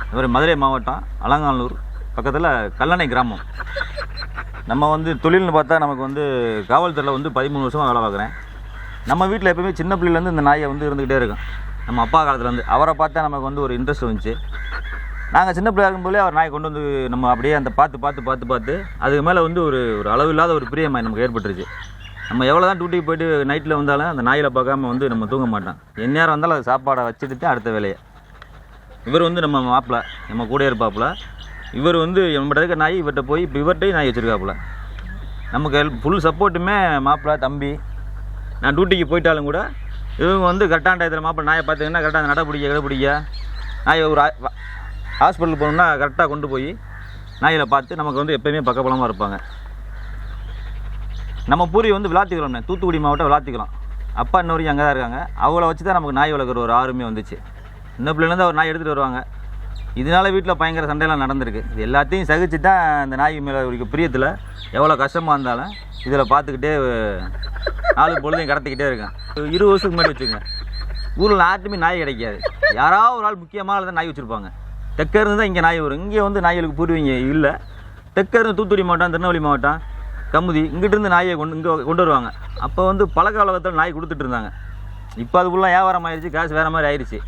இந்த மாதிரி மதுரை மாவட்டம் அலங்காநல்லூர் பக்கத்தில் கல்லணை கிராமம். நம்ம வந்து தொழில்னு பார்த்தா நமக்கு வந்து காவல்துறையில் வந்து 13 வருஷமாக வேலை பார்க்குறேன். நம்ம வீட்டில் எப்போயுமே சின்ன பிள்ளைலேருந்து இந்த நாயை வந்து இருந்துக்கிட்டே இருக்கும். நம்ம அப்பா காலத்துலேருந்து அவரை பார்த்தா நமக்கு வந்து ஒரு இன்ட்ரெஸ்ட் வந்துச்சு. நாங்கள் சின்ன பிள்ளையா இருக்கும்போதே அவர் நாயை கொண்டு வந்து நம்ம அப்படியே அந்த பார்த்து அதுக்கு மேலே வந்து ஒரு அளவில்லாத ஒரு பிரியமாய் நமக்கு ஏற்பட்டுருச்சு. நம்ம எவ்வளோ தான் டியூட்டிக்கு போய்ட்டு நைட்டில் வந்தாலும் அந்த நாயில் பார்க்காம வந்து நம்ம தூங்க மாட்டோம். எந்நேரம் வந்தாலும் அது சாப்பாடை வச்சுட்டு அடுத்த வேலையை. இவர் வந்து நம்ம மாப்பிள்ளை, நம்ம கூட இருப்பாப்புல. இவர் வந்து நம்மகிட்ட இருக்க நாய் இவர்கிட்ட போய் இப்போ இவர்கிட்டையும் நாய் வச்சுருக்காப்புல. நமக்கு ஃபுல் சப்போர்ட்டுமே மாப்பிள்ளை, தம்பி. நான் டியூட்டிக்கு போயிட்டாலும் கூட இவங்க வந்து கரெக்டான டயத்தில் மாப்பிள்ளை நாயை பார்த்தீங்கன்னா கரெக்டாக அந்த கடைப்பிடிக்க நாயை ஒரு ஹாஸ்பிட்டலுக்கு போகணுன்னா கரெக்டாக கொண்டு போய் நாயில் பார்த்து நமக்கு வந்து எப்போயுமே பக்கபலமாக இருப்பாங்க. நம்ம பூரி வந்து விளாத்திக்கிறோம்ண்ணே, தூத்துக்குடி மாவட்டம் விளாத்திக்கிறோம். அப்பா இன்ன வரைக்கும் அங்கே தான் இருக்காங்க. அவங்கள வச்சு தான் நமக்கு நாய் வளர்க்குற ஒரு ஆர்வமே வந்துச்சு. சின்ன பிள்ளைலேருந்து அவர் நாய் எடுத்துகிட்டு வருவாங்க. இதனால் வீட்டில் பயங்கர சண்டையெல்லாம் நடந்திருக்கு. இது எல்லாத்தையும் சகிச்சு தான் இந்த நாய் மேலே ஒரு பிரியத்தில் எவ்வளோ கஷ்டமாக இருந்தாலும் இதில் பார்த்துக்கிட்டே 4 பொழுதையும் கடத்திக்கிட்டே இருக்கேன். 20 வருஷத்துக்கு முன்னாடி வச்சுக்கோங்க, ஊரில் யார்ட்டுமே நாய் கிடைக்காது. யாராவது ஒரு ஆள் முக்கியமாக தான் நாய் வச்சுருப்பாங்க. தெற்கேருந்து தான் இங்கே நாய் வரும். இங்கே வந்து நாய்களுக்கு பூர்வீங்க இல்லை. தெற்கேருந்து தூத்துக்குடி மாவட்டம், திருநெல்வேலி மாவட்டம், கமுதி, இங்கிட்டிருந்து நாயை கொண்டு வருவாங்க. அப்போ வந்து பழக்க வழக்கத்தில் நாய் கொடுத்துட்டு இருந்தாங்க. இப்போ அது ஃபுல்லாக வியாபாரம் ஆயிடுச்சு, காசு வேறு மாதிரி ஆயிடுச்சு.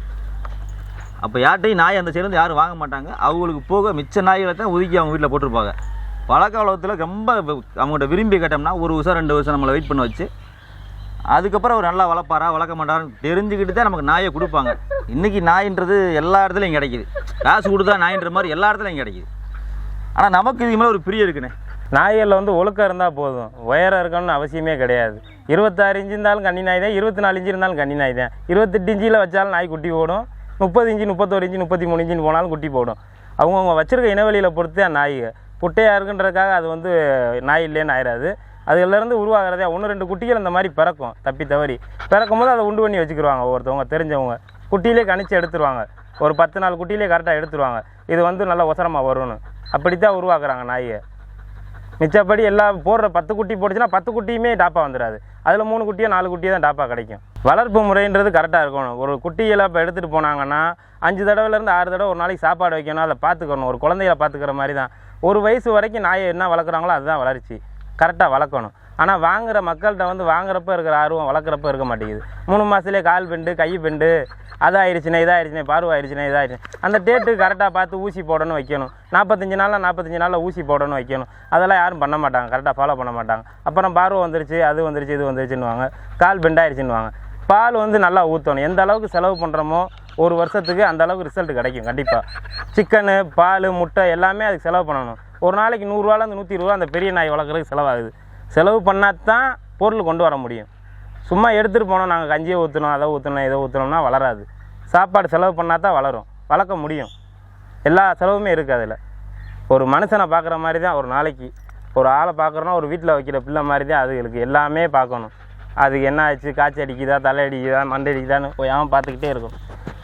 அப்போ யார்ட்டையும் நாய் அந்த சைடுலேருந்து யாரும் வாங்க மாட்டாங்க. அவங்களுக்கு போக மிச்ச நாய்களை தான் ஒதுக்கி அவங்க வீட்டில் போட்டிருப்பாங்க. பழக்க வழக்கத்தில் ரொம்ப அவங்கள்ட்ட விரும்பி கேட்டோம்னா 1 வருஷம் 2 வருஷம் நம்மளை வெயிட் பண்ண வச்சு அதுக்கப்புறம் அவர் நல்லா வளர்ப்பாரா வளர்க்க மாட்டாரான்னு தெரிஞ்சுக்கிட்டு தான் நமக்கு நாயை கொடுப்பாங்க. இன்றைக்கி நாயின்றது எல்லா இடத்துலையும் கிடைக்கிது. காசு கொடுத்தா நாயின்ற மாதிரி எல்லா இடத்துலையும் கிடைக்கிது. ஆனால் நமக்கு இது மேலே ஒரு பிரியம் இருக்குண்ணே. நாய்களில் வந்து ஒழுக்கம் இருந்தால் போதும், உயரம் இருக்கணும்னு அவசியமே கிடையாது. 26 இன்ச்சு இருந்தாலும் கன்னி நாய் தான், 24 இன்ச்சு இருந்தாலும் கன்னி நாய் தான். 28 இன்ச்சில் வச்சாலும் நாய் குட்டி போடும். 30 இன்ச்சு, 31 இன்ச்சு, 33 இன்ச்சுன்னு போனாலும் குட்டி போடும். அவங்கவுங்க வச்சுருக்க இனவெளியில் பொறுத்து தான் நாய் குட்டையாக இருக்குன்றதுக்காக அது வந்து நாய் இல்லைன்னு ஆயிடாது. அதுலேருந்து உருவாகிறதே 1-2 குட்டிகள் இந்த மாதிரி பிறக்கும். தப்பி தவறி பிறக்கும் போது அதை உண்டு பண்ணி வச்சுக்கிடுவாங்க. ஒருத்தவங்க தெரிஞ்சவங்க குட்டியிலே கணிச்சு எடுத்துருவாங்க. ஒரு 10 நாள் குட்டியிலே கரெக்டாக எடுத்துருவாங்க. இது வந்து நல்லா ஒசரமாக வரும்னு அப்படித்தான் உருவாக்குறாங்க நாயை. மிச்சப்படி எல்லாம் போடுற 10 குட்டி போட்டுச்சுன்னா 10 குட்டியுமே டாப்பா வந்துடாது. அதில் 3 குட்டியோ 4 குட்டியோ தான் டாப்பா கிடைக்கும். வளர்ப்பு முறைன்றது கரெக்டாக இருக்கணும். ஒரு குட்டிகளை இப்போ எடுத்துகிட்டு போனாங்கன்னா 5 தடவைலேருந்து 6 தடவை ஒரு நாளைக்கு சாப்பாடு வைக்கணும். அதை பார்த்துக்கணும். ஒரு குழந்தைகளை பார்த்துக்கிற மாதிரி தான். ஒரு வயசு வரைக்கும் நாயை என்ன வளர்க்குறாங்களோ அதுதான் வளர்ச்சி. கரெக்டாக வளர்க்கணும். ஆனால் வாங்குகிற மக்கள்கிட்ட வந்து வாங்குறப்ப இருக்கிற ஆர்வம் வளர்க்குறப்ப இருக்க மாட்டேங்குது. 3 மாதத்துலேயே கால் பெண்டு, கை பெண்டு, அதாகிடுச்சுனே, இதாகிடுச்சுனே, பார்வாயிடுச்சுனே, இதாகிடுச்சு. அந்த டேட்டு கரெக்டாக பார்த்து ஊசி போடணும், வைக்கணும். 45 நாளில் ஊசி போடணும், வைக்கணும். அதெல்லாம் யாரும் பண்ண மாட்டாங்க, கரெக்டாக ஃபாலோ பண்ண மாட்டாங்க. அப்புறம் பார்வை வந்துருச்சு, அது வந்துருச்சு, இது வந்துருச்சுன்னுவாங்க. கால் பெண்டாயிடுச்சுன்னுவாங்க. பால் வந்து நல்லா ஊற்றணும். எந்த அளவுக்கு செலவு பண்ணுறோமோ ஒரு வருஷத்துக்கு அந்த அளவுக்கு ரிசல்ட் கிடைக்கும் கண்டிப்பாக. சிக்கனு, பால், முட்டை எல்லாமே அதுக்கு செலவு பண்ணணும். ஒரு நாளைக்கு 100 ரூபாலேருந்து 120 ரூபா அந்த பெரிய நாய் வளர்க்குறதுக்கு செலவாகுது. செலவு பண்ணால் தான் பொருள் கொண்டு வர முடியும். சும்மா எடுத்துகிட்டு போனோம், நாங்கள் கஞ்சியை ஊற்றணும், அதை ஊற்றணும், இதை ஊற்றணும்னா வளராது. சாப்பாடு செலவு பண்ணால் தான் வளரும், வளர்க்க முடியும். எல்லா செலவுமே இருக்குது அதில். ஒரு மனுஷனை பார்க்குற மாதிரி தான் ஒரு நாளைக்கு. ஒரு ஆளை பார்க்குறோன்னா ஒரு வீட்டில் வைக்கிற பிள்ளை மாதிரி தான் அதுகளுக்கு எல்லாமே பார்க்கணும். அதுக்கு என்ன ஆச்சு, காய்ச்சி அடிக்குதா, தலை அடிக்குதா, மண்டை அடிக்குதான்னு போயாமல் பார்த்துக்கிட்டே இருக்கும்.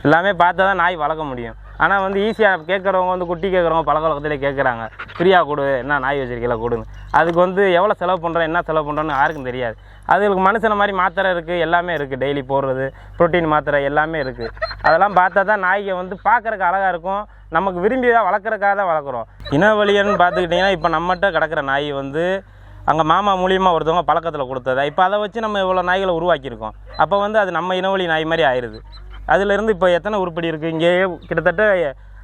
எல்லாமே பார்த்தா தான் நாய் வளர்க்க முடியும். ஆனால் வந்து ஈஸியாக கேட்குறவங்க வந்து குட்டி கேட்குறவங்க பழக்க வழக்கத்திலே கேட்குறாங்க, ஃப்ரீயாக கொடு, என்ன நாய் வச்சிருக்கீங்களா கொடுங்க. அதுக்கு வந்து எவ்வளோ செலவு பண்ணுறோம், என்ன செலவு பண்ணுறோன்னு யாருக்கும் தெரியாது. அதுகளுக்கு மனுஷனை மாதிரி மாத்திரை இருக்குது, எல்லாமே இருக்குது. டெய்லி போடுறது ப்ரோட்டீன் மாத்திரை எல்லாமே இருக்குது. அதெல்லாம் பார்த்தா தான் நாய்க்கு வந்து பார்க்குறக்கு அழகாக இருக்கும். நமக்கு விரும்பி தான் வளர்க்குறக்காக தான் வளர்க்குறோம். இனவழியன்னு பார்த்துக்கிட்டிங்கன்னா இப்போ நம்மகிட்ட கிடக்கிற நாய் வந்து அங்கே மாமா மூலியமாக ஒருத்தவங்க பழக்கத்தில் கொடுத்ததா. இப்போ அதை வச்சு நம்ம இவ்வளோ நாய்களை உருவாக்கியிருக்கோம். அப்போ வந்து அது நம்ம இனவழி நாய் மாதிரி ஆயிடுது. அதிலேருந்து இப்போ எத்தனை உருப்படி இருக்குது. இங்கேயே கிட்டத்தட்ட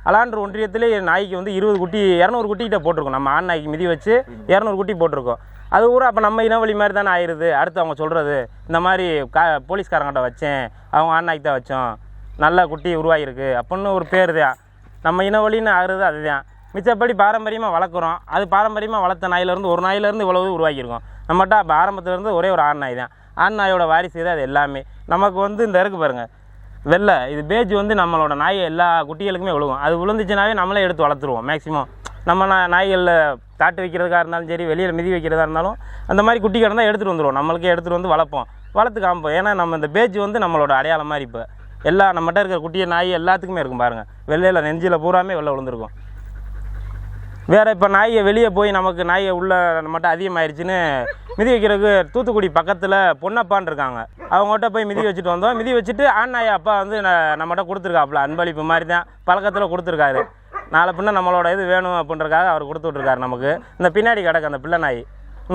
அலாண்டர் ஒன்றியத்திலே நாய்க்கு வந்து 20 குட்டி 200 குட்டிகிட்ட போட்டிருக்கோம். நம்ம ஆண் நாய்க்கு மிதி வச்சு 200 குட்டி போட்டிருக்கோம். அது கூட அப்போ நம்ம இனவழி மாதிரி தானே ஆயிடுது. அடுத்து அவங்க சொல்கிறது இந்த மாதிரி போலீஸ்காரங்கிட்ட வச்சேன், அவங்க ஆண் நாய்க்கு தான் வச்சோம், நல்ல குட்டி உருவாகிருக்கு அப்படின்னு ஒரு பேர் தான். நம்ம இனவழின்னு ஆகுறது அதுதான். மிச்சப்படி பாரம்பரியமாக வளர்க்குறோம். அது பாரம்பரியமாக வளர்த்த நாயிலேருந்து ஒரு நாயிலேருந்து இவ்வளவு உருவாக்கியிருக்கோம். நம்மகிட்ட அப்போ ஆரம்பத்துலேருந்து ஒரே ஒரு ஆண் நாய் தான். ஆண் நாயோட வாரிசு தான் அது எல்லாமே. நமக்கு வந்து இந்த இருக்கு பாருங்கள் வெள்ளை, இது பேஜ் வந்து நம்மளோட நாய் எல்லா குட்டிகளுக்குமே விழுகும். அது விழுந்துச்சுனாவே நம்மளே எடுத்து வளர்த்துருவோம். மேக்ஸிமம் நம்ம நாய்களில் தாட்டு வைக்கிறதுக்காக இருந்தாலும் சரி, வெளியில் மிதி வைக்கிறதா இருந்தாலும் அந்த மாதிரி குட்டி கிடந்தால் எடுத்துகிட்டு வந்துடுவோம். நம்மளுக்கே எடுத்துகிட்டு வந்து வளர்ப்போம், வளர்த்து காமிப்போம். ஏன்னா நம்ம இந்த பேஜ் வந்து நம்மளோட அடையாளம் மாதிரி. இப்போ எல்லா நம்மகிட்ட இருக்கிற குட்டியை நாய் எல்லாத்துக்குமே இருக்கும் பாருங்கள். வெள்ளையில் நெஞ்சில் பூராமே வெள்ளை விழுந்துருக்கும். வேறு இப்போ நாயை வெளியே போய் நமக்கு நாயை உள்ள நம்மகிட்ட அதிகமாகிடுச்சின்னு மிதி வைக்கிறதுக்கு தூத்துக்குடி பக்கத்தில் பொன்னப்பான்னு இருக்காங்க. அவங்ககிட்ட போய் மிதி வச்சுட்டு வந்தோம். மிதி வச்சுட்டு ஆண் நாயை அப்பா வந்து நம்மகிட்ட கொடுத்துருக்காப்புல, அன்பளிப்பு மாதிரி தான் பழக்கத்தில் கொடுத்துருக்காரு. நாளை பின்ன நம்மளோட இது வேணும் அப்படின்றக்காக அவர் கொடுத்து விட்ருக்காரு நமக்கு. இந்த பின்னாடி கிடக்கு அந்த பிள்ளை நாய்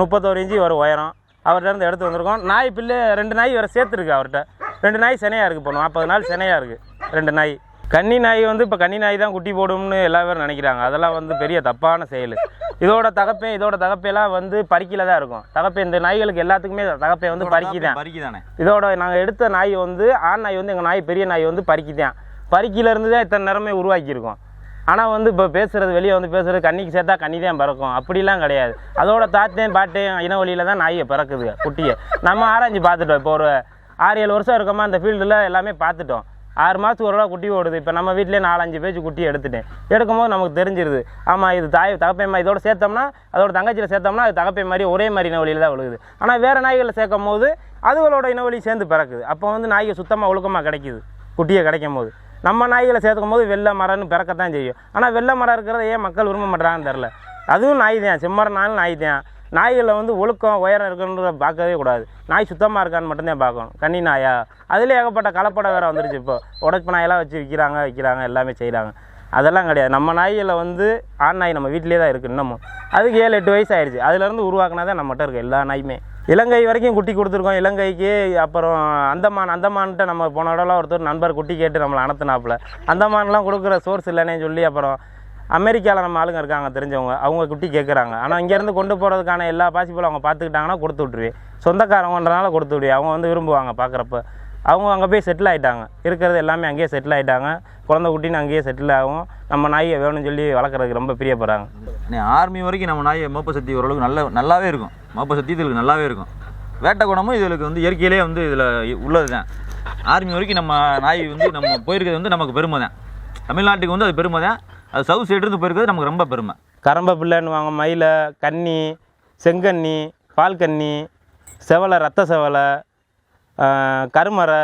31 இன்ச்சு ஒரு உயரம், அவர்கிட்ட இருந்து எடுத்து வந்திருக்கோம். நாய் பிள்ளை 2 நாய் வேறு சேர்த்துருக்கு அவர்கிட்ட. 2 நாய் சினையாக இருக்குது, இப்போ 40 நாள் சினையாக இருக்குது 2 நாய். கன்னி நாய் வந்து இப்போ கன்னி நாய் தான் குட்டி போடும்னு எல்லா பேரும் நினைக்கிறாங்க. அதெல்லாம் வந்து பெரிய தப்பான செயல். இதோட தகப்பையெல்லாம் வந்து பறிக்கல தான் இருக்கும். தகப்பை இந்த நாய்களுக்கு எல்லாத்துக்குமே தகப்பை வந்து பறிக்குதானே. இதோட நாங்கள் எடுத்த நாய் வந்து ஆண் நாய் வந்து எங்கள் நாய் பெரிய நாய் வந்து பறிக்குதான். பறிக்கிலேருந்து தான் இத்தனை நிறமே உருவாக்கியிருக்கோம். ஆனால் வந்து இப்போ பேசுகிறது வெளியே வந்து பேசுகிறது கன்னிக்கு சேர்த்தா கன்னி தான் பிறக்கும் அப்படிலாம் கிடையாது. அதோட தாத்தையும் பாட்டையும் இன வழியில் தான் நாயை பிறக்குது குட்டியை. நம்ம ஆராய்ச்சி பார்த்துட்டோம். இப்போ ஒரு 6-7 வருஷம் இருக்கோமா அந்த ஃபீல்டில் எல்லாமே பார்த்துட்டோம். 6 மாதத்துக்கு ஒரு குட்டி ஓடுது. இப்போ நம்ம வீட்டிலே 4-5 பேஜ் குட்டி எடுத்துட்டேன். எடுக்கும்போது நமக்கு தெரிஞ்சிருது, ஆமாம் இது தகப்பை இதோட சேர்த்தோம்னா அதோட தங்கச்சியில் சேர்த்தோம்னா அது தகப்பை மாதிரி ஒரே மாதிரி இனவழியில் தான் விழுகுது. ஆனால் வேறு நாய்களை சேர்க்கும் போது அதுகளோட இனவழி சேர்ந்து பிறக்குது. அப்போ வந்து நாய்க்கு சுத்தமாக ஒழுக்கமாக கிடைக்குது குட்டியை கிடைக்கும் போது. நம்ம நாய்களை சேர்க்கும் போது வெள்ளை மரம்னு பிறக்கத்தான் செய்யும். ஆனால் வெள்ளை மரம் இருக்கிறத ஏன் மக்கள் விரும்ப மாட்டாங்கன்னு தெரில. அதுவும் நாய் தான், செம்மரனாலும் நாய் தான். நாய்களில் வந்து ஒழுக்கம் உயரம் இருக்குன்ற பார்க்கவே கூடாது. நாய் சுத்தமாக இருக்கான்னு மட்டும்தான் பார்க்கணும். கன்னி நாயா அதில் ஏகப்பட்ட கலப்படம் வேறு வந்துருச்சு. இப்போ உடப்பு நாயெல்லாம் வச்சு விற்கிறாங்க எல்லாமே செய்கிறாங்க. அதெல்லாம் கிடையாது. நம்ம நாய்களை வந்து ஆண் நாய் நம்ம வீட்டிலே தான் இருக்குது இன்னமும். அதுக்கு 7-8 வயசு ஆயிடுச்சு. அதுலேருந்து உருவாக்குனா தான் நம்மகிட்ட இருக்குது எல்லா நாயுமே. இலங்கை வரைக்கும் குட்டி கொடுத்துருக்கோம். இலங்கைக்கு அப்புறம் அந்தமான்கிட்ட நம்ம போன இடம்லாம் ஒருத்தர் நண்பர் குட்டி கேட்டு நம்மளை அனுப்புனாப்புல. அந்தமான்லாம் கொடுக்குற சோர்ஸ் இல்லைன்னே சொல்லி அப்புறம் அமெரிக்காவில் நம்ம ஆளுங்க இருக்காங்க தெரிஞ்சவங்க, அவங்க குட்டி கேட்குறாங்க. ஆனால் இங்கேருந்து கொண்டு போகிறதுக்கான எல்லா பாசிபிளும் அவங்க பார்த்துக்கிட்டாங்கன்னா கொடுத்து விட்ருவேன். சொந்தக்காரங்கன்றனால கொடுத்து விடுவேன். அவங்க வந்து விரும்புவாங்க பார்க்குறப்ப. அவங்க அங்கே போய் செட்டில் ஆகிட்டாங்க. இருக்கிறது எல்லாமே அங்கேயே செட்டில் ஆகிட்டாங்க. குழந்தை குட்டின்னு அங்கேயே செட்டில் ஆகும். நம்ம நாயை வேணும்னு சொல்லி வளர்க்குறதுக்கு ரொம்ப பிரியப்படுறாங்க. ஆர்மி வரைக்கும் நம்ம நாயை மோப்ப சக்தி ஓரளவுக்கு நல்லாவே இருக்கும். மோப்ப சக்தி இதுக்கு நல்லாவே இருக்கும். வேட்டை குணமும் இதுக்கு வந்து இயற்கையிலே வந்து இதில் உள்ளது தான். ஆர்மி வரைக்கும் நம்ம நாய் வந்து நம்ம போயிருக்கிறது வந்து நமக்கு பெருமை தான். தமிழ்நாட்டுக்கு வந்து அது பெருமை தான். அது சவுத் சைடு போயிருக்கிறது நமக்கு ரொம்ப பெருமை. கரம்ப பிள்ளைன்னுவாங்க, மயிலை, கன்னி, செங்கன்னி, பால் கன்னி, செவலை, ரத்த செவலை, கருமறை,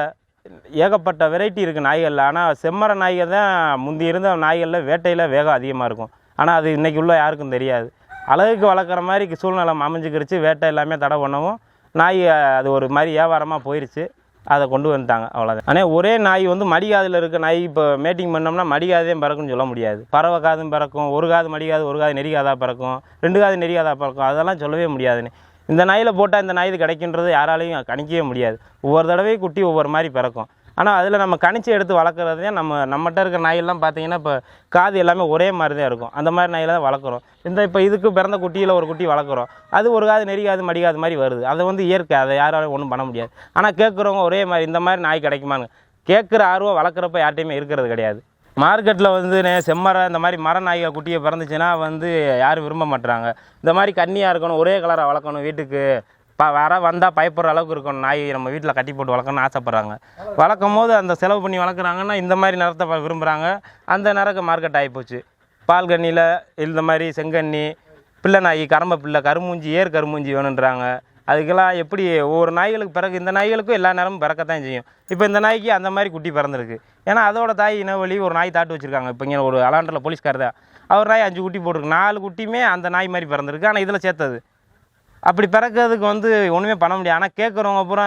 ஏகப்பட்ட வெரைட்டி இருக்குது நாய்களில். ஆனால் செம்மர நாய்கள் தான் முந்தி இருந்த நாய்களில் வேட்டையில் வேகம் அதிகமாக இருக்கும். ஆனால் அது இன்றைக்கி உள்ள யாருக்கும் தெரியாது. அழகுக்கு வளர்க்குற மாதிரி சூழ்நிலை அமைஞ்சிக்கிருச்சு. வேட்டை எல்லாமே தடை பண்ணவும் நாய் அது ஒரு மாதிரி வியாபாரமாக போயிடுச்சு. அதை கொண்டு வந்துட்டாங்க, அவ்வளோதான். ஆனால் ஒரே நாய் வந்து மடிகாதில் இருக்க நாய் இப்போ மேட்டிங் பண்ணோம்னா மடிகாதையும் பிறக்குன்னு சொல்ல முடியாது. பறவை காதும் பிறக்கும், ஒரு காது மடிகாது, ஒரு காது நெறிகாதாக பிறக்கும், 2 காது நெறிகாதாக பிறக்கும். அதெல்லாம் சொல்லவே முடியாதுன்னு. இந்த நாயில் போட்டால் இந்த நாய் இது கிடைக்கின்றது யாராலையும் கணிக்கவே முடியாது. ஒவ்வொரு தடவையும் குட்டி ஒவ்வொரு மாதிரி பிறக்கும். ஆனால் அதில் நம்ம கணிச்சு எடுத்து வளர்க்குறது தான் நம்மகிட்ட இருக்க நாயெல்லாம் பார்த்தீங்கன்னா இப்போ காது எல்லாமே ஒரே மாதிரி தான் இருக்கும். அந்த மாதிரி நாயில் தான் வளர்க்குறோம். இப்போ இதுக்கு பிறந்த குட்டியில் ஒரு குட்டி வளர்க்குறோம். அது ஒரு காது நெறிகாது மடிகாது மாதிரி வருது. அதை வந்து இயற்கை, அதை யாராலும் ஒன்றும் பண்ண முடியாது. ஆனால் கேட்குறவங்க ஒரே மாதிரி இந்த மாதிரி நாய் கிடைக்குமான்னு கேட்குற ஆர்வம் வளர்க்குறப்ப யார்ட்டையுமே இருக்கிறது கிடையாது. மார்க்கெட்டில் வந்து செம்மரை இந்த மாதிரி மர நாய்கள் குட்டியை பிறந்துச்சுன்னா வந்து யாரும் விரும்ப மாட்டுறாங்க. இந்த மாதிரி கன்னியாக இருக்கணும், ஒரே கலராக வளர்க்கணும், வீட்டுக்கு வந்தால் பயப்படுற அளவுக்கு இருக்கணும், நாய் நம்ம வீட்டில் கட்டி போட்டு வளர்க்கணும்னு ஆசைப்பட்றாங்க. வளர்க்கும் போது அந்த செலவு பண்ணி வளர்க்குறாங்கன்னா இந்த மாதிரி நிறத்தை விரும்புகிறாங்க. அந்த நிறக்கு மார்க்கெட் ஆகிப்போச்சு. பால் கன்னியில் இந்த மாதிரி செங்கன்னி, பிள்ளை நாய், கரம்ப பிள்ளை, கருமூஞ்சி, கருமூஞ்சி வேணுன்றாங்க. அதுக்கெல்லாம் எப்படி ஒவ்வொரு நாய்களுக்கு பிறகு இந்த நாய்களுக்கும் எல்லா நேரமும் பிறக்கத்தான் செய்யும். இப்போ இந்த நாய்க்கு அந்த மாதிரி குட்டி பிறந்திருக்கு. ஏன்னா அதோட தாய் இனவழி ஒரு நாய் தாட்டு வச்சுருக்காங்க. இப்போ இங்கே ஒரு அலாண்டில் போலீஸ்கார் தான், அவர் நாய் 5 குட்டி போட்டிருக்கு. 4 குட்டியுமே அந்த நாய் மாதிரி பிறந்திருக்கு. ஆனால் இதில் சேர்த்தது அப்படி பிறக்கிறதுக்கு வந்து ஒன்றுமே பண்ண முடியாது. ஆனால் கேட்குறவங்க பூரா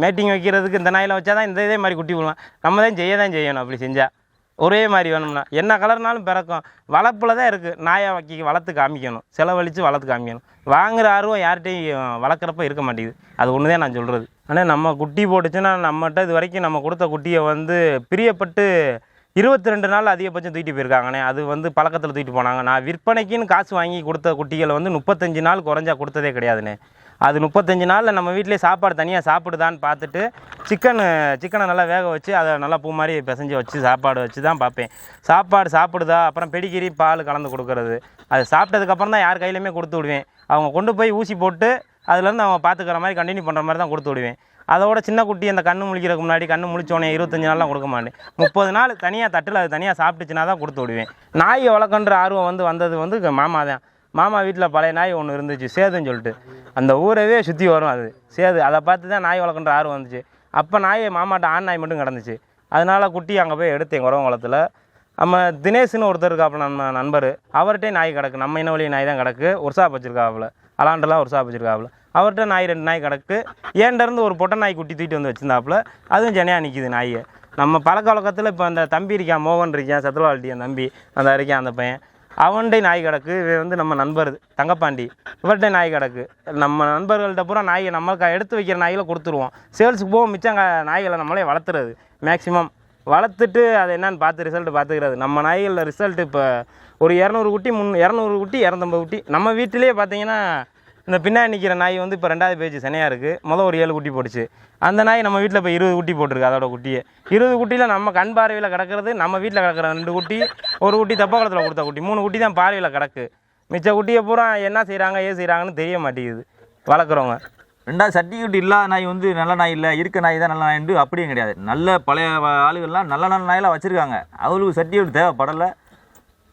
மேட்டிங் வைக்கிறதுக்கு இந்த நாயில் வச்சா தான் இதே மாதிரி குட்டி விடலாம், நம்ம தான் செய்யணும். அப்படி செஞ்சால் ஒரே மாதிரி வேணும்னா என்ன கலர்னாலும் பிறக்கும். வளர்ப்பில் தான் இருக்குது. நாயை வளர்த்து காமிக்கணும், செலவழித்து வளர்த்து காமிக்கணும். வாங்குகிற ஆர்வம் யார்கிட்டையும் வளர்க்குறப்ப இருக்க மாட்டேங்குது. அது ஒன்று தான் நான் சொல்கிறது. ஆனால் நம்ம குட்டி போட்டுச்சுன்னா நம்மகிட்ட இது வரைக்கும் நம்ம கொடுத்த குட்டியை வந்து பிரியப்பட்டு 22 நாள் அதிகபட்சம் தூக்கிட்டு போயிருக்காங்கண்ணே. அது வந்து பழக்கத்தில் தூக்கிட்டு போனாங்க. நான் விற்பனைக்குன்னு காசு வாங்கி கொடுத்த குட்டிகளை வந்து 35 நாள் குறைஞ்சா கொடுத்ததே கிடையாதுண்ணே. அது 35 நாளில் நம்ம வீட்டிலே சாப்பாடு தனியாக சாப்பிடுதான்னு பார்த்துட்டு சிக்கனை நல்லா வேக வச்சு அதை நல்லா பூ மாதிரி பிசைஞ்சு வச்சு சாப்பாடு வச்சு தான் பார்ப்பேன். சாப்பாடு சாப்பிடுதா, அப்புறம் பெடிகிரி பால் கலந்து கொடுக்குறது. அது சாப்பிட்டதுக்கப்புறம் தான் யார் கையிலையுமே கொடுத்து விடுவேன். அவங்க கொண்டு போய் ஊசி போட்டு அதுலேருந்து அவங்க பார்த்துக்கிற மாதிரி கண்டினியூ பண்ணுற மாதிரி தான் கொடுத்து விடுவேன். அதோட சின்ன குட்டி அந்த கண்ணு முழிக்கிறதுக்கு முன்னாடி கண்ணு முழிச்சோடனே 25 நாள்லாம் கொடுக்க மாட்டேன். 30 நாள் தனியாக தட்டில் அது தனியாக சாப்பிட்டுச்சுன்னா தான் கொடுத்து விடுவேன். நாயை வளர்க்கன்ற ஆர்வம் வந்தது வந்து மாமா தான். மாமா வீட்டில் பழைய நாய் ஒன்று இருந்துச்சு, சேதுன்னு சொல்லிட்டு. அந்த ஊரவே சுற்றி வரும் அது சேது. அதை பார்த்து தான் நாய் வளர்க்குன்ற ஆர்வம் வந்துச்சு. அப்போ நாயை மாமாட்ட ஆண் நாய் மட்டும் கிடந்துச்சு. அதனால் குட்டி அங்கே போய் எடுத்தேன் குறவங்குளத்தில். நம்ம தினேஷ்னு ஒருத்தர் இருக்காப்புல, நம்ம நண்பர். அவர்கிட்டே நாய் கிடக்கு, நம்ம இனவழி நாய் தான் கிடக்கு. Workshop வச்சுருக்காப்புல, அலாண்டெல்லாம் workshop வச்சுருக்காப்புல. அவர்கிட்ட நாய் 2 நாய் கிடக்கு. ஏன்டருந்து ஒரு பொட்டை நாய் குட்டி தூக்கிட்டு வந்து வச்சுருந்தாப்புல. அதுவும் ஜனையாக நிற்கிது நாயை. நம்ம பழக்க வழக்கத்தில் இப்போ அந்த தம்பி இருக்கான், மோகன் இருக்கான், சத்ரவாழ்ட்டி என் தம்பி அந்த இருக்கான் அந்த பையன், அவன்கிட்ட நாய் கிடக்கு. இவன் வந்து நம்ம நண்பர் தங்கப்பாண்டி, இவர்கிட்ட நாய் கிடக்கு. நம்ம நண்பர்கள்ட்ட பூரா நாயை நம்ம எடுத்து வைக்கிற நாய்களை கொடுத்துருவோம். சேல்ஸுக்கு போக மிச்சம் நாய்களை நம்மளே வளர்த்துறது, மேக்ஸிமம் வளர்த்துட்டு அது என்னன்னு பார்த்து ரிசல்ட் பார்த்துக்கிறது. நம்ம நாய்களில் ரிசல்ட் இப்போ ஒரு 200 குட்டி 200 குட்டி 250 குட்டி. நம்ம வீட்டிலேயே பார்த்தீங்கன்னா இந்த பின்னாடி நிற்கிற நாய் வந்து இப்போ 2வது பேஜ் சனையாக இருக்குது. ஒரு 7 குட்டி போட்டுச்சு. அந்த நாய் நம்ம வீட்டில் இப்போ 20 குட்டி போட்டிருக்கு. அதோட குட்டியை 20 குட்டியில் நம்ம கண் பார்வையில் கிடக்கிறது, நம்ம வீட்டில் கிடக்கிற 2 குட்டி, ஒரு குட்டி தப்பகுளத்தில் கொடுத்த குட்டி, 3 குட்டி தான் பார்வையில் கிடக்கு. மிச்ச குட்டியை பூரா என்ன செய்கிறாங்க ஏது செய்கிறாங்கன்னு தெரிய மாட்டேங்குது வளர்க்குறவங்க. 2வது சர்டிஃபிகேட் இல்லாத நாய் வந்து நல்ல நாய் இல்லை, இருக்க நாய் தான் நல்ல நாய்ண்டு அப்படியும் கிடையாது. நல்ல பழைய ஆளுகள்லாம் நல்ல நல்ல நாயெல்லாம் வச்சுருக்காங்க, அவங்களுக்கு சர்டிஃபிகேட் தேவைப்படலை.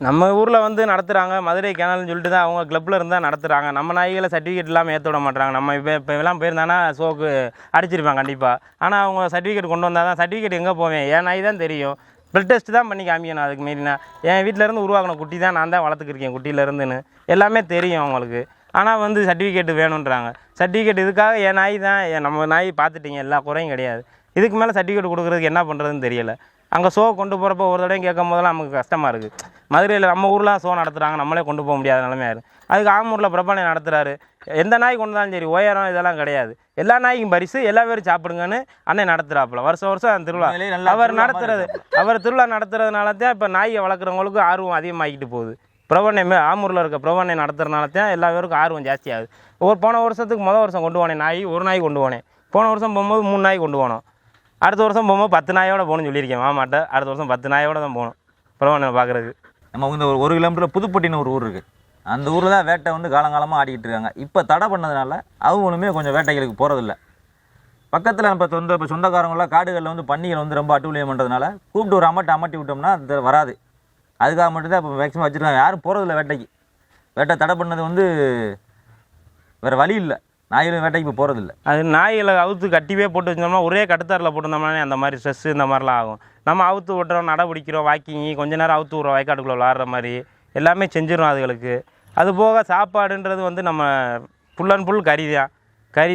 நம்ம ஊரில் வந்து நடத்துகிறாங்க, மதுரை கேனல்னு சொல்லிட்டு தான் அவங்க கிளப்பில் இருந்தால் நடத்துகிறாங்க. நம்ம நாய்களை சர்டிஃபிகேட் இல்லாமல் ஏற்ற விட மாட்டாங்க. நம்ம இப்போ எல்லாம் போயிருந்தானா ஷோக்கு அடிச்சிருப்பாங்க கண்டிப்பாக. ஆனால் அவங்க சர்டிஃபிகேட் கொண்டு வந்தால் தான், சர்டிஃபிகேட் எங்கே போவேன், என் நாய் தான் தெரியும், ப்ளட் டெஸ்ட் தான் பண்ணி காமிக்கணும். அதுக்கு மீறினா என் வீட்டிலேருந்து உருவாக்கின குட்டி தான் நான் தான் வளர்த்துக்கிருக்கேன் குட்டியிலேருந்துன்னு எல்லாமே தெரியும் அவங்களுக்கு. ஆனால் வந்து சர்டிஃபிகேட் வேணுன்றாங்க. சர்டிஃபிகேட் இதுக்காக என் நாய் தான், நம்ம நாய் பார்த்துட்டிங்க எல்லா குறையும் கிடையாது. இதுக்கு மேலே சர்டிஃபிகேட் கொடுக்குறதுக்கு என்ன பண்ணுறதுன்னு தெரியலை. அங்கே ஷோ கொண்டு போகிறப்ப ஒரு தடவையும் கேட்கும் போதெல்லாம் நமக்கு கஷ்டமாக இருக்குது. மதுரையில் நம்ம ஊரில் ஷோ நடத்துகிறாங்க, நம்மளே கொண்டு போக முடியாத நிலைமையாக இருக்குது. அதுக்கு ஆமூரில் பிரபலம் நடத்துகிறாரு. எந்த நாய் கொண்டு வந்தாலும் சரி, உயரம் இதெல்லாம் கிடையாது, எல்லா நாய்க்கும் பரிசு, எல்லா பேரும் சாப்பிடுங்கன்னு அண்ணன் நடத்துகிறாப்புல வருஷம் அந்த திருவிழா. அவர் திருவிழா நடத்துறதுனால தான் இப்போ நாயை வளர்க்குறவங்களுக்கு ஆர்வம் அதிகமாகிட்டு போகுது. பிரபண்ணை ஆமூரில் இருக்க பிரபண்ணை நடத்துறதுனால தான் எல்லா பேருக்கும் ஆர்வம் ஜாஸ்தி ஆகுது. போன வருஷத்துக்கு வருஷம் கொண்டு போனேன் நாய், ஒரு நாய் கொண்டு போனேன். போன வருஷம் போகும்போது 3 நாய் கொண்டு போனோம். அடுத்த வருஷம் போகும்போது 10 நாயோட போகணும்னு சொல்லியிருக்கேன் மாமாட்ட. அடுத்த வருஷம் 10 நாயோட தான் போகணும் பிரபண்ணை பார்க்குறதுக்கு. நம்ம இந்த ஒரு 1 கிலோமீட்டர் புதுப்பட்டின்னு ஒரு ஊர் இருக்குது. அந்த ஊரில் தான் வேட்டை வந்து காலங்காலமாக ஆடிக்கிட்டு இருக்காங்க. இப்போ தடை பண்ணதுனால அவங்களுமே கொஞ்சம் வேட்டைகளுக்கு போகிறதில்ல. பக்கத்தில் இப்போ சொந்தக்காரங்களாம் காடுகளில் வந்து பன்னிகள் வந்து ரொம்ப அட்டுழியம் பண்ணுறதுனால கூப்பிட்டு ஒரு அமட்டி விட்டோம்னா அது வராது. அதுக்காக மட்டும்தான் இப்போ மேக்ஸிமம் வச்சுருக்காங்க. யாரும் போகிறதில்ல வேட்டைக்கு. வேட்டை தடை பண்ணது வந்து வேறு வழி இல்லை, நாய்களும் வேட்டைக்கு இப்போ போகிறதில்ல. அது நாய்களை அவுத்து கட்டிவே போட்டு வச்சோம்னா, ஒரே கட்டுத்தாரில் போட்டிருந்தோம்னாலே அந்த மாதிரி ஸ்ட்ரெஸ்ஸு இந்த மாதிரிலாம் ஆகும். நம்ம அவுத்து விட்டுறோம், நடை பிடிக்கிறோம், வாக்கிங் கொஞ்ச நேரம் அவுத்து விட்றோம், வயக்காட்டுக்குள்ளே விளாட்ற மாதிரி எல்லாமே செஞ்சிடும் அதுகளுக்கு. அது போக சாப்பாடுன்றது வந்து நம்ம ஃபுல் அண்ட் ஃபுல் கறி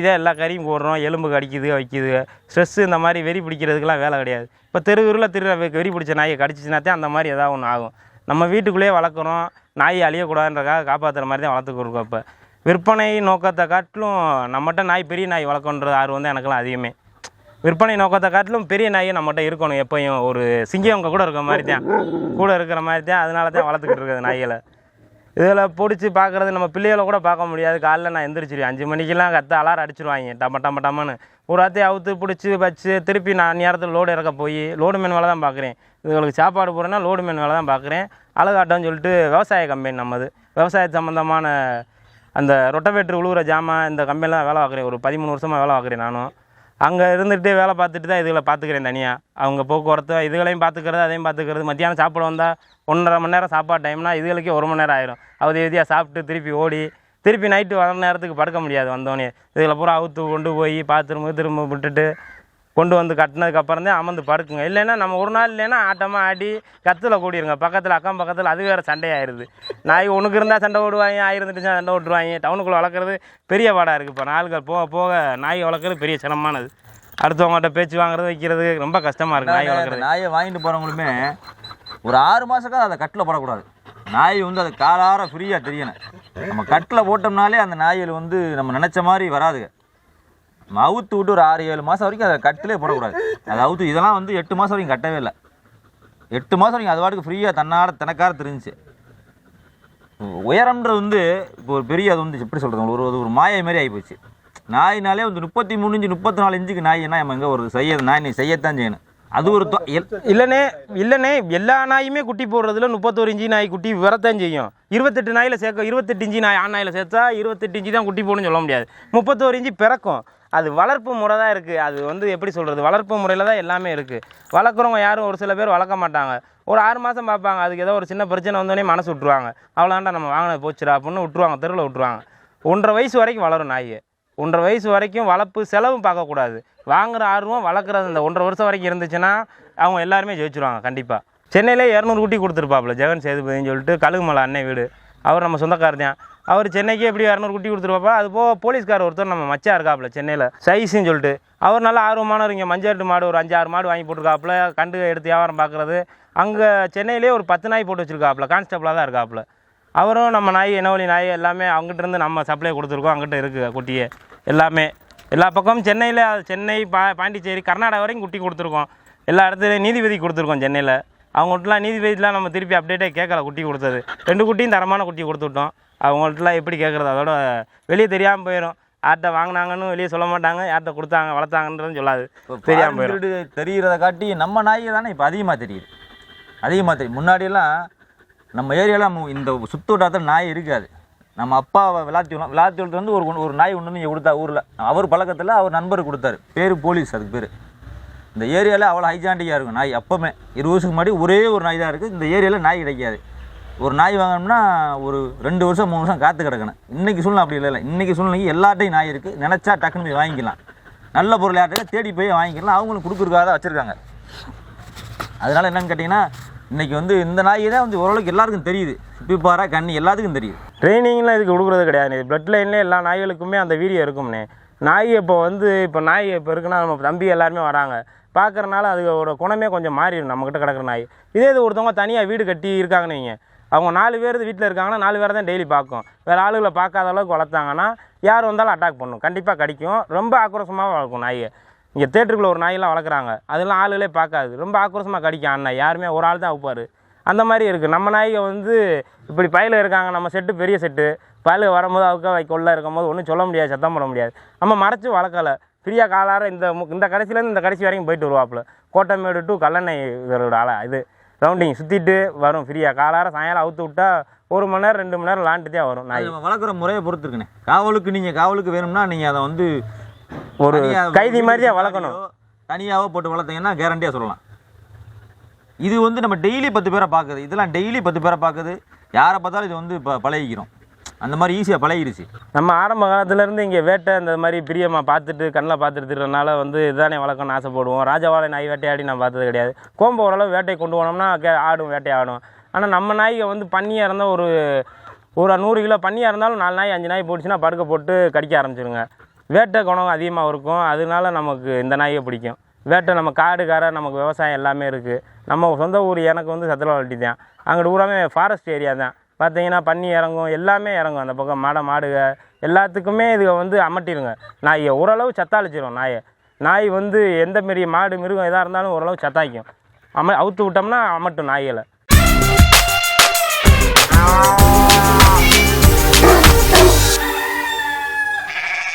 தான் எல்லா கறியும் போடுறோம். எலும்பு கடிக்குது வைக்குது, ஸ்ட்ரெஸ்ஸு இந்த மாதிரி வெறி பிடிக்கிறதுக்கெலாம் வேலை கிடையாது. இப்போ தெருவில் வெறி பிடிச்ச நாயை கடிச்சிச்சினாத்தான் அந்த மாதிரி ஏதாவது ஒன்று ஆகும். நம்ம வீட்டுக்குள்ளேயே வளர்க்குறோம், நாயை அழியக்கூடாதுன்றக்காக காப்பாற்றுற மாதிரி தான் வளர்த்துக்கிருக்கோம். இப்போ விற்பனை நோக்கத்தை காட்டிலும் நம்மகிட்ட நாய் பெரிய நாய் வளர்க்கணுன்ற ஆர்வம் வந்து எனக்குலாம் அதிகமே. விற்பனை நோக்கத்தை காட்டிலும் பெரிய நாயை நம்மகிட்ட இருக்கணும் எப்போயும். ஒரு சிங்கம் கூட இருக்கிற மாதிரி தான், கூட இருக்கிற மாதிரி தான், அதனால தான் வளர்த்துக்கிட்டு இருக்குது நாய்களை. இதில் பிடிச்சி பார்க்குறது நம்ம பிள்ளைகளை கூட பார்க்க முடியாது. காலைல நான் எந்திரிச்சிருவேன் 5 மணிக்கெல்லாம் அலாரம் அடிச்சிருவாங்க டம்மன்னு. ஒரு வார்த்தையை அவுத்து பிடிச்சி வச்சு திருப்பி நான் நேரத்தில் லோடு இறக்க போய் லோடு மேன் வேலை தான் பார்க்குறேன். இதுகளுக்கு சாப்பாடு போடுறேன்னா லோடு மேன் வேலை தான் பார்க்குறேன். அழகாட்டம்னு சொல்லிட்டு விவசாய கம்பெனி நம்மது, விவசாய சம்மந்தமான அந்த ரொட்டவேட்ரு உழுவுற ஜாமான் இந்த கம்பெனியில் தான் வேலை பார்க்குறேன். ஒரு 13 வருஷமாக வேலை பார்க்குறேன் நானும். அங்கே இருந்துகிட்டே வேலை பார்த்துட்டு தான் இதுகளை பார்த்துக்கிறேன் தனியாக. அவங்க போக்குவரத்து இதுகளையும் பார்த்துக்கிறது, அதையும் பார்த்துக்கிறது. மத்தியானம் சாப்பிட வந்தால் 1.5 மணி நேரம் சாப்பாடு டைம்னா இதுகளுக்கே 1 மணி நேரம் ஆயிரும். அவதியாக சாப்பிட்டு திருப்பி நைட்டு வர நேரத்துக்கு படுக்க முடியாது. வந்தோடனே இதில் பூரா அவுத்து கொண்டு போய் திரும்ப விட்டுட்டு கொண்டு வந்து கட்டினதுக்கப்புறம் தான் அமர்ந்து படுக்குங்க. இல்லைன்னா நம்ம ஒரு நாள் இல்லைன்னா ஆட்டமாக ஆடி கத்தில் கூடிருங்க. அக்கம் பக்கத்தில் அது வேறு சண்டையாயிருது. நாய் உனக்கு இருந்தால் சண்டை ஓடுவாங்க, ஆயிருந்துட்டுச்சா சண்டை ஓட்டுருவாங்க. டவுனுக்குள்ளே வளர்க்குறது பெரிய பாடாக இருக்குது. இப்போ நாள்கள் போக நாய் வளர்க்குறது பெரிய சிரமமானது. அடுத்தவங்கள்ட்ட பேச்சு வாங்குறது வைக்கிறது ரொம்ப கஷ்டமாக இருக்குது நாய் வளர்க்குறது. நாயை வாங்கிட்டு போகிறவங்களுமே ஒரு 6 மாதத்துக்காக அதை கட்டில் போடக்கூடாது. நாய் வந்து அதை காலார ஃப்ரீயாக தெரியணும். நம்ம கட்டில் போட்டோம்னாலே அந்த நாய்கள் வந்து நம்ம நினச்ச மாதிரி வராதுங்க. நம்ம அவுத்து விட்டு ஒரு 6-7 மாதம் வரைக்கும் அதை கட்டிலே போடக்கூடாது. அது அவுத்து இதெல்லாம் வந்து 8 மாதம் வரைக்கும் கட்டவே இல்லை. 8 மாதம் வரைக்கும் அது வாட்டுக்கு ஃப்ரீயாக தனக்கார தெரிஞ்சிச்சு. உயரம்ன்றது வந்து இப்போ ஒரு பெரிய அது வந்து எப்படி சொல்கிறது, ஒரு மாயை மாதிரி ஆகிப்போச்சு. நாயினாலே வந்து 33 இன்ச்சு 34 இன்ச்சுக்கு நாய்னா நம்ம எங்கே ஒரு நாய் நீ செய்யத்தான் செய்யணும். அது ஒரு இல்லைண்ணே எல்லா நாயுமே குட்டி போடுறதுல 31 இன்ச்சு நாய் குட்டி வரத்தான் செய்யும். 28 நாயில் சேர்க்க 28 இன்ச்சு நாய் ஆண் நாயில் சேர்த்தா 28 இன்ச்சு தான் குட்டி போடணும்னு சொல்ல முடியாது. 31 இன்ச்சு பிறக்கும். அது வளர்ப்பு முறை தான் இருக்குது. அது வந்து எப்படி சொல்கிறது, வளர்ப்பு முறையில் தான் எல்லாமே இருக்குது. வளர்க்குறவங்க யாரும் ஒரு சில பேர் வளர்க்க மாட்டாங்க. ஒரு 6 மாதம் பார்ப்பாங்க, அதுக்கு ஏதோ ஒரு சின்ன பிரச்சனை வந்தோடனே மனசு விட்ருவாங்க. அவ்வளோண்டா நம்ம வாங்கினது போச்சுடா அப்படின்னு விட்ருவாங்க, தெருவில் விட்ருவாங்க. 1.5 வயசு வரைக்கும் வளரும் நாய். 1.5 வயசு வரைக்கும் வளர்ப்பு செலவும் பார்க்கக்கூடாது. வாங்குகிற ஆர்வம் வளர்க்குறது இந்த 1.5 வருஷம் வரைக்கும் இருந்துச்சுன்னா அவங்க எல்லாருமே ஜெயிச்சிருவாங்க கண்டிப்பாக. சென்னையிலே 200 குட்டி கொடுத்துருப்பாப்புல ஜெகன் சேதுபதினு சொல்லிட்டு கழுகுமலை அன்னை வீடு. அவர் நம்ம சொந்தக்காரர் தான். அவர் சென்னைக்கு எப்படி 200 குட்டி கொடுத்துருவாப்பா. அது போக போலீஸ்கார் ஒருத்தர் நம்ம மச்சா இருக்காப்புல சென்னையில் சைஸுன்னு சொல்லிட்டு, அவர் நல்லா ஆர்வமானவர். இங்கே மஞ்சள் மாடு ஒரு 5-6 மாடு வாங்கி போட்டிருக்காப்புல, கண்டு எடுத்து வியாபாரம் பார்க்குறது. அங்கே சென்னையிலே ஒரு 10 நாய் போட்டு வச்சுருக்காப்புல, கான்ஸ்டபிளாக தான் இருக்காப்புல. அவரும் நம்ம நாய் இனவழி நாய் எல்லாமே அவங்ககிட்ட நம்ம சப்ளை கொடுத்துருக்கோம். அங்கிட்ட இருக்குது குட்டியே எல்லாமே. எல்லா பக்கமும் சென்னையில் சென்னை பாண்டிச்சேரி கர்நாடகா வரைக்கும் குட்டி கொடுத்துருக்கோம். எல்லா இடத்துலையும் நீதிபதி கொடுத்துருக்கோம் சென்னையில். அவங்கள்ட்டலாம் நீதிபதிலாம் நம்ம திருப்பி அப்டேட்டே கேட்கல. குட்டி கொடுத்தது 2 குட்டியும் தரமான குட்டி கொடுத்துட்டோம். அவங்கள்ட்டலாம் எப்படி கேட்குறது, அதோட வெளியே தெரியாமல் போயிடும். யார்கிட்ட வாங்கினாங்கன்னு வெளியே சொல்ல மாட்டாங்க, யார்கிட்ட கொடுத்தாங்க வளர்த்தாங்கன்றது சொல்லாது, தெரியாமல் போயிடும். தெரிகிறத காட்டி நம்ம நாய் தானே இப்போ அதிகமாக தெரியுது. முன்னாடியெல்லாம் நம்ம ஏரியாவில் இந்த சுற்று வட்டாரத்தில் நாய் இருக்காது. நம்ம அப்பாவை விளாத்தி வந்து ஒரு நாய் ஒன்று இங்கே கொடுத்தா ஊரில். அவர் பழக்கத்தில் அவர் நண்பர் கொடுத்தாரு, பேர் போலீஸ். அதுக்கு பேர் இந்த ஏரியாவில் அவ்வளோ ஹைஜாண்டிக்காக இருக்கும் நாய். அப்போமே 20 வருஷத்துக்கு முன்னாடி ஒரே ஒரு நாய் தான் இருக்குது. இந்த ஏரியாவில் நாய் கிடைக்காது. ஒரு நாய் வாங்கணும்னா ஒரு 2 வருஷம் 3 வருஷம் காத்து கிடக்கணும். இன்றைக்கி சூழ்நிலை அப்படி இல்லை. இன்றைக்கி சூழ்நிலைக்கு எல்லாட்டையும் நாய் இருக்குது. நினச்சா டக்குன்னு போய் வாங்கிக்கலாம். நல்ல பொருள் யார்கிட்ட தேடி போய் வாங்கிக்கலாம். அவங்களுக்கு கொடுக்குறதுக்காக தான் வச்சுருக்காங்க. அதனால் என்னென்னு கேட்டிங்கன்னா, இன்றைக்கி வந்து இந்த நாய் தான் வந்து ஓரளவுக்கு எல்லாருக்கும் தெரியுது. சிப்பிப்பாறை கண்ணி எல்லாத்துக்கும் தெரியுது. ட்ரைனிங்லாம் இதுக்கு கொடுக்குறது கிடையாது. பிளட் லைன்லேயே எல்லா நாய்களுக்குமே அந்த வீரியம் இருக்கும்னே. நாய் இப்போ நாய் இப்போ இருக்குன்னா நம்ம தம்பி எல்லாருமே வராங்க பார்க்குறனால அதோட குணமே கொஞ்சம் மாறிடும் நம்மக்கிட்ட கிடக்கிற நாய். இதே இது ஒருத்தவங்க தனியாக வீடு கட்டி இருக்காங்கன்னு வைங்க, அவங்க 4 பேர் வீட்டில் இருக்காங்கன்னா 4 பேர் தான் டெய்லி பார்க்கும். வேறு ஆளுகளை பார்க்காத அளவுக்கு வளர்த்தாங்கன்னா யார் வந்தாலும் அட்டாக் பண்ணும், கண்டிப்பாக கடிக்கும். ரொம்ப ஆக்ரோஷமாக வளர்க்கும் நாயை. இங்கே தேட்டருக்குள்ளே ஒரு நாயெல்லாம் வளர்க்குறாங்க, அதெல்லாம் ஆளுகளே பார்க்காது, ரொம்ப ஆக்ரோஷமாக கடிக்கும். அண்ணா யாருமே ஒரு ஆள் தான் வைப்பார். அந்த மாதிரி இருக்குது. நம்ம நாய்கள் வந்து இப்படி பயில இருக்காங்க. நம்ம செட்டு பெரிய செட்டு பயில வரும்போது அவுக்க கொள்ள இருக்கும்போது ஒன்றும் சொல்ல முடியாது, சத்தம் போட முடியாது. நம்ம மறைச்சி வளர்க்கலை. ஃப்ரீயாக காலார இந்த கடைசியிலேருந்து இந்த கடைசி வரைக்கும் போயிட்டு வருவாப்புல. கோட்டமேடு டு கல்லணை இதோட இது ரவுண்டிங் சுற்றிட்டு வரும் ஃப்ரீயாக. காலார சாயங்காலம் அவுத்து விட்டா 1 மணி நேரம் 2 மணி நேரம் விளாண்டுட்டே தான் வரும் நாய். வளர்க்குற முறையை பொறுத்து இருக்குண்ணே. காவலுக்கு வேணும்னா நீங்கள் அதை வந்து ஒரு கைதி மாதிரி தான் வளர்க்கணும். தனியாக போட்டு வளர்த்தீங்கன்னா கேரண்டியாக சொல்லலாம். இது வந்து நம்ம டெய்லி 10 பேரை பார்க்குது. இதெல்லாம் டெய்லி 10 பேரை பார்க்குது. யாரை பார்த்தாலும் இது வந்து இப்போ பழகிக்கிறோம். அந்த மாதிரி ஈஸியாக பழகிடுச்சு. நம்ம ஆரம்ப காலத்துலேருந்து இங்கே வேட்டை இந்த மாதிரி பிரியமாக பார்த்துட்டு கண்ணில் பார்த்துட்டு இருக்கிறதுனால வந்து இதுதானே வளர்க்கணும்னு ஆசைப்படுவோம். ராஜவாழை நாய் வேட்டையாடி நான் பார்த்தது கிடையாது. கோம்பை ஓரளவு வேட்டை கொண்டு போனோம்னா ஆடும், வேட்டை ஆடும். ஆனால் நம்ம நாய்க்கு வந்து பன்னியாக இருந்தால் ஒரு 100 கிலோ பன்னியாக இருந்தாலும் 4 நாய் 5 நாய் போட்டுச்சுன்னா படுக்க போட்டு கடிக்க ஆரம்பிச்சிருங்க. வேட்டை குணம் அதிகமாக இருக்கும். அதனால நமக்கு இந்த நாயை பிடிக்கும். வேட்டை நம்ம காடுகார நமக்கு விவசாயம் எல்லாமே இருக்குது. நம்ம சொந்த ஊர் எனக்கு வந்து சத்திரவாழட்டி தான். அங்கிட்டு ஊராமே ஃபாரஸ்ட் ஏரியா தான். பார்த்தீங்கன்னா பன்னி இறங்கும், எல்லாமே இறங்கும். அந்த பக்கம் மாடுக எல்லாத்துக்குமே இது வந்து அமட்டிடுங்க. நாயை ஓரளவு சத்தாளிச்சிடும். நாய் வந்து எந்த மாரி மாடு மிருகம் எதாக இருந்தாலும் ஓரளவு சத்தாய்க்கும். அவுத்து விட்டோம்னா அமட்டும் நாய்களை.